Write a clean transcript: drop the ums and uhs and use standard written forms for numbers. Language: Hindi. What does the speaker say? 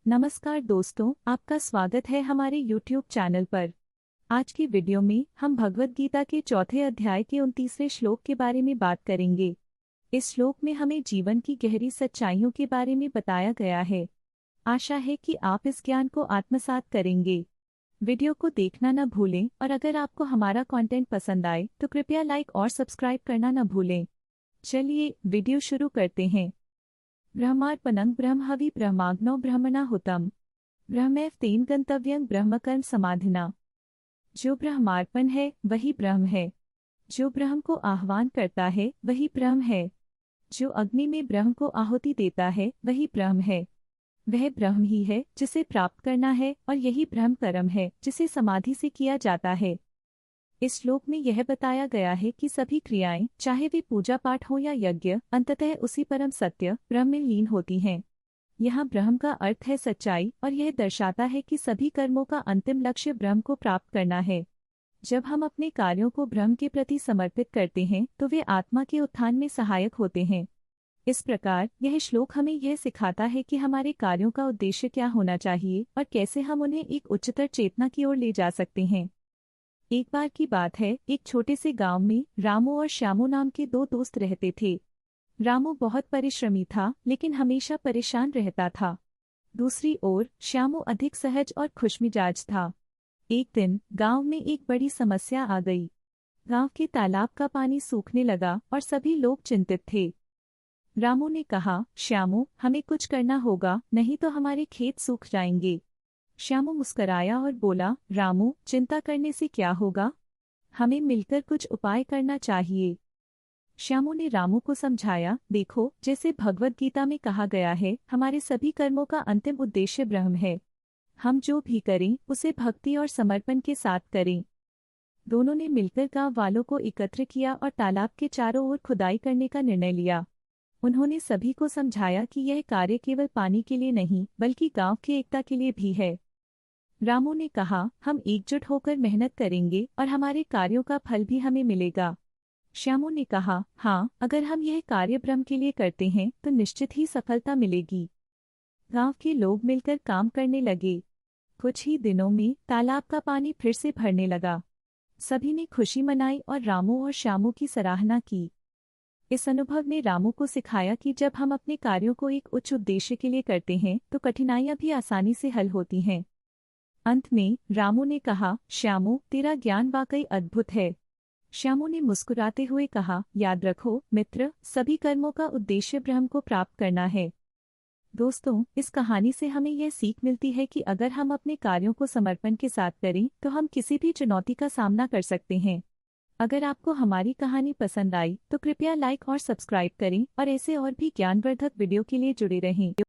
नमस्कार दोस्तों, आपका स्वागत है हमारे YouTube चैनल पर। आज की वीडियो में हम भगवद गीता के चौथे अध्याय के 29वें श्लोक के बारे में बात करेंगे। इस श्लोक में हमें जीवन की गहरी सच्चाइयों के बारे में बताया गया है। आशा है कि आप इस ज्ञान को आत्मसात करेंगे। वीडियो को देखना न भूलें और अगर आपको हमारा कंटेंट पसंद आए तो कृपया लाइक और सब्सक्राइब करना न भूलें। चलिए वीडियो शुरू करते हैं। ब्रह्मार्पणं ब्रह्महवि ब्रह्माग्नौ ब्रह्मणाहुतं ब्रह्मैव तेन गंतव्यं ब्रह्मकर्म समाधिना। जो ब्रह्मार्पण है वही ब्रह्म है। जो ब्रह्म को आह्वान करता है वही ब्रह्म है। जो अग्नि में ब्रह्म को आहुति देता है वही ब्रह्म है। वह ब्रह्म ही है जिसे प्राप्त करना है और यही ब्रह्म कर्म है जिसे समाधि से किया जाता है। इस श्लोक में यह बताया गया है कि सभी क्रियाएं, चाहे वे पूजा पाठ हो या यज्ञ, अंततः उसी परम सत्य ब्रह्म में लीन होती हैं। यहाँ ब्रह्म का अर्थ है सच्चाई और यह दर्शाता है कि सभी कर्मों का अंतिम लक्ष्य ब्रह्म को प्राप्त करना है। जब हम अपने कार्यों को ब्रह्म के प्रति समर्पित करते हैं तो वे आत्मा के उत्थान में सहायक होते हैं। इस प्रकार यह श्लोक हमें यह सिखाता है कि हमारे कार्यों का उद्देश्य क्या होना चाहिए और कैसे हम उन्हें एक उच्चतर चेतना की ओर ले जा सकते हैं। एक बार की बात है, एक छोटे से गांव में रामू और श्यामू नाम के दो दोस्त रहते थे। रामू बहुत परिश्रमी था लेकिन हमेशा परेशान रहता था। दूसरी ओर श्यामू अधिक सहज और खुशमिजाज था। एक दिन गांव में एक बड़ी समस्या आ गई। गांव के तालाब का पानी सूखने लगा और सभी लोग चिंतित थे। रामू ने कहा, श्यामू, हमें कुछ करना होगा, नहीं तो हमारे खेत सूख जाएंगे। श्यामू मुस्कराया और बोला, रामू, चिंता करने से क्या होगा? हमें मिलकर कुछ उपाय करना चाहिए। श्यामू ने रामू को समझाया, देखो, जैसे भगवद गीता में कहा गया है, हमारे सभी कर्मों का अंतिम उद्देश्य ब्रह्म है। हम जो भी करें उसे भक्ति और समर्पण के साथ करें। दोनों ने मिलकर गांव वालों को एकत्र किया और तालाब के चारों ओर खुदाई करने का निर्णय लिया। उन्होंने सभी को समझाया कि यह कार्य केवल पानी के लिए नहीं बल्कि गांव की एकता के लिए भी है। रामू ने कहा, हम एकजुट होकर मेहनत करेंगे और हमारे कार्यों का फल भी हमें मिलेगा। श्यामू ने कहा, हाँ, अगर हम यह कार्य ब्रह्म के लिए करते हैं तो निश्चित ही सफलता मिलेगी। गांव के लोग मिलकर काम करने लगे। कुछ ही दिनों में तालाब का पानी फिर से भरने लगा। सभी ने खुशी मनाई और रामू और श्यामू की सराहना की। इस अनुभव ने रामू को सिखाया कि जब हम अपने कार्यों को एक उच्च उद्देश्य के लिए करते हैं तो कठिनाइयां भी आसानी से हल होती हैं। अंत में रामू ने कहा, श्यामू, तेरा ज्ञान वाकई अद्भुत है। श्यामू ने मुस्कुराते हुए कहा, याद रखो मित्र, सभी कर्मों का उद्देश्य ब्रह्म को प्राप्त करना है। दोस्तों, इस कहानी से हमें यह सीख मिलती है कि अगर हम अपने कार्यों को समर्पण के साथ करें तो हम किसी भी चुनौती का सामना कर सकते हैं। अगर आपको हमारी कहानी पसंद आई तो कृपया लाइक और सब्सक्राइब करें और ऐसे और भी ज्ञानवर्धक वीडियो के लिए जुड़े रहें।